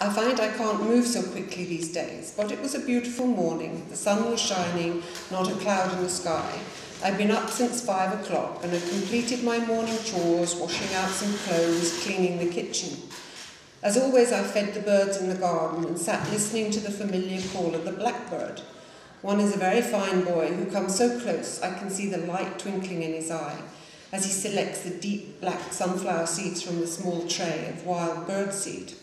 I find I can't move so quickly these days, but it was a beautiful morning. The sun was shining, not a cloud in the sky. I'd been up since 5 o'clock and had completed my morning chores, washing out some clothes, cleaning the kitchen. As always, I fed the birds in the garden and sat listening to the familiar call of the blackbird. One is a very fine boy who comes so close I can see the light twinkling in his eye as he selects the deep black sunflower seeds from the small tray of wild bird seed.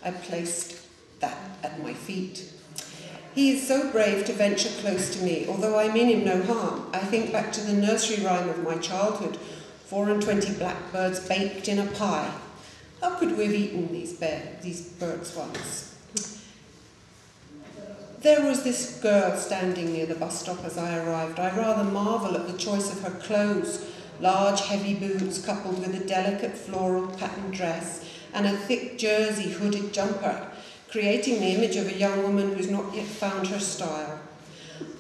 I placed that at my feet. He is so brave to venture close to me, although I mean him no harm. I think back to the nursery rhyme of my childhood, 24 blackbirds baked in a pie. How could we have eaten these birds once? There was this girl standing near the bus stop as I arrived. I rather marvel at the choice of her clothes, large heavy boots coupled with a delicate floral patterned dress and a thick jersey hooded jumper, creating the image of a young woman who's not yet found her style.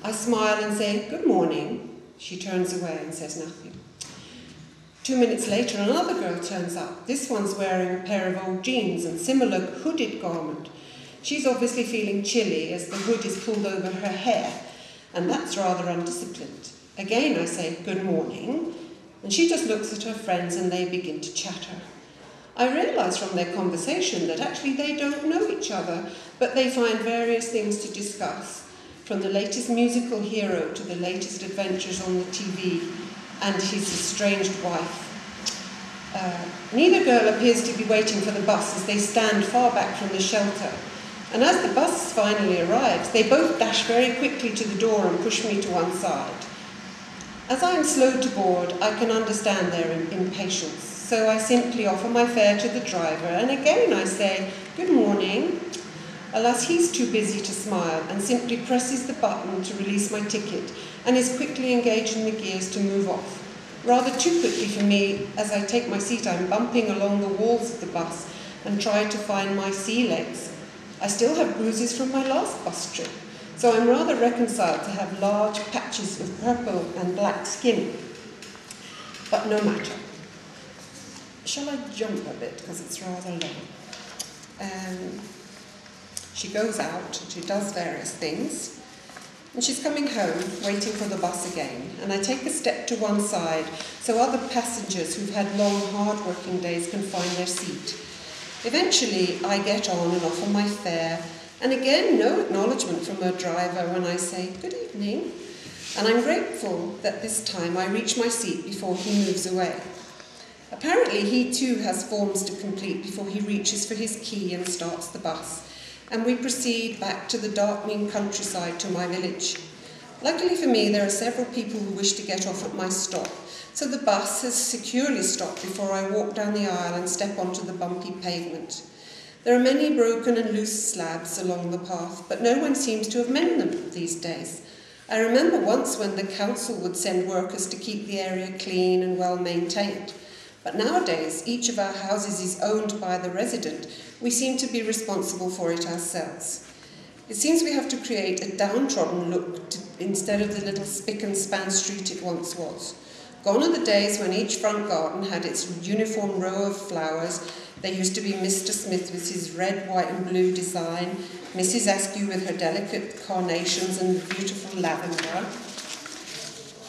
I smile and say, "Good morning." She turns away and says nothing. 2 minutes later, another girl turns up. This one's wearing a pair of old jeans and similar hooded garment. She's obviously feeling chilly as the hood is pulled over her hair, and that's rather undisciplined. Again I say, "Good morning," and she just looks at her friends and they begin to chatter. I realise from their conversation that actually they don't know each other, but they find various things to discuss, from the latest musical hero to the latest adventures on the TV and his estranged wife. Neither girl appears to be waiting for the bus as they stand far back from the shelter. And as the bus finally arrives, they both dash very quickly to the door and push me to one side. As I am slow to board, I can understand their impatience. So I simply offer my fare to the driver, and again I say, "Good morning." Alas, he's too busy to smile and simply presses the button to release my ticket and is quickly engaged in the gears to move off. Rather too quickly for me. As I take my seat, I'm bumping along the walls of the bus and try to find my sea legs. I still have bruises from my last bus trip, so I'm rather reconciled to have large patches of purple and black skin. But no matter. Shall I jump a bit, because it's rather long? She goes out, she does various things, and she's coming home, waiting for the bus again, and I take a step to one side so other passengers who've had long, hard-working days can find their seat. Eventually, I get on and offer my fare, and again, no acknowledgement from her driver when I say, "Good evening," and I'm grateful that this time I reach my seat before he moves away. Apparently, he too has forms to complete before he reaches for his key and starts the bus, and we proceed back to the darkening countryside to my village. Luckily for me, there are several people who wish to get off at my stop, so the bus has securely stopped before I walk down the aisle and step onto the bumpy pavement. There are many broken and loose slabs along the path, but no one seems to have mended them these days. I remember once when the council would send workers to keep the area clean and well maintained. But nowadays, each of our houses is owned by the resident. We seem to be responsible for it ourselves. It seems we have to create a downtrodden look instead of the little spick and span street it once was. Gone are the days when each front garden had its uniform row of flowers. There used to be Mr. Smith with his red, white and blue design, Mrs. Askew with her delicate carnations and beautiful lavender,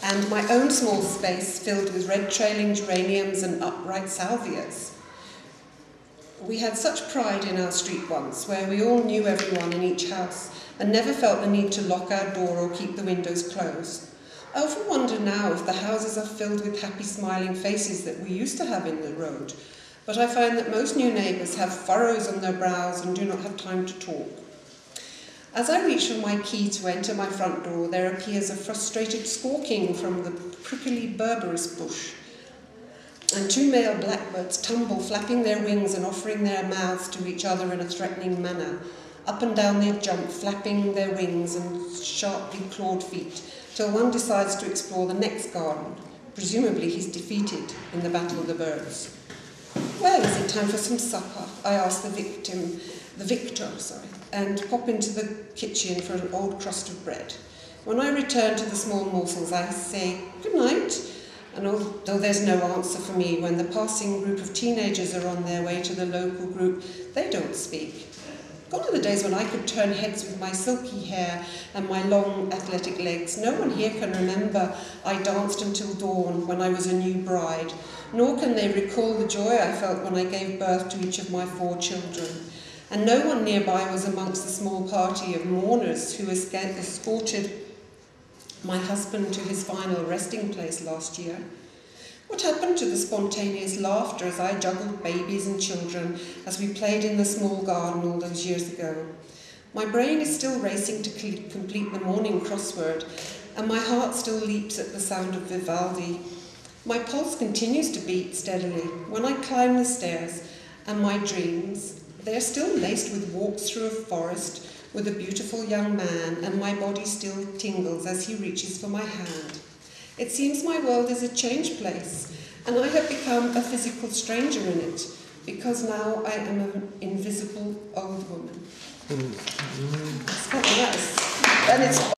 and my own small space filled with red trailing geraniums and upright salvias. We had such pride in our street once, where we all knew everyone in each house and never felt the need to lock our door or keep the windows closed. I often wonder now if the houses are filled with happy smiling faces that we used to have in the road, but I find that most new neighbours have furrows on their brows and do not have time to talk. As I reach for my key to enter my front door, there appears a frustrated squawking from the prickly berberis bush, and 2 male blackbirds tumble, flapping their wings and offering their mouths to each other in a threatening manner. Up and down they jump, flapping their wings and sharply clawed feet, till one decides to explore the next garden. Presumably he's defeated in the Battle of the Birds. "Well, is it time for some supper?" I ask the victor, and pop into the kitchen for an old crust of bread. When I return to the small morsels, I say, "Good night," and although there's no answer for me when the passing group of teenagers are on their way to the local group, they don't speak. Gone are the days when I could turn heads with my silky hair and my long athletic legs. No one here can remember I danced until dawn when I was a new bride, nor can they recall the joy I felt when I gave birth to each of my 4 children. And no one nearby was amongst the small party of mourners who escorted my husband to his final resting place last year. What happened to the spontaneous laughter as I juggled babies and children as we played in the small garden all those years ago? My brain is still racing to complete the morning crossword, and my heart still leaps at the sound of Vivaldi. My pulse continues to beat steadily when I climb the stairs, and my dreams, they are still laced with walks through a forest with a beautiful young man, and my body still tingles as he reaches for my hand. It seems my world is a changed place, and I have become a physical stranger in it, because now I am an invisible old woman. It's quite nice. And it's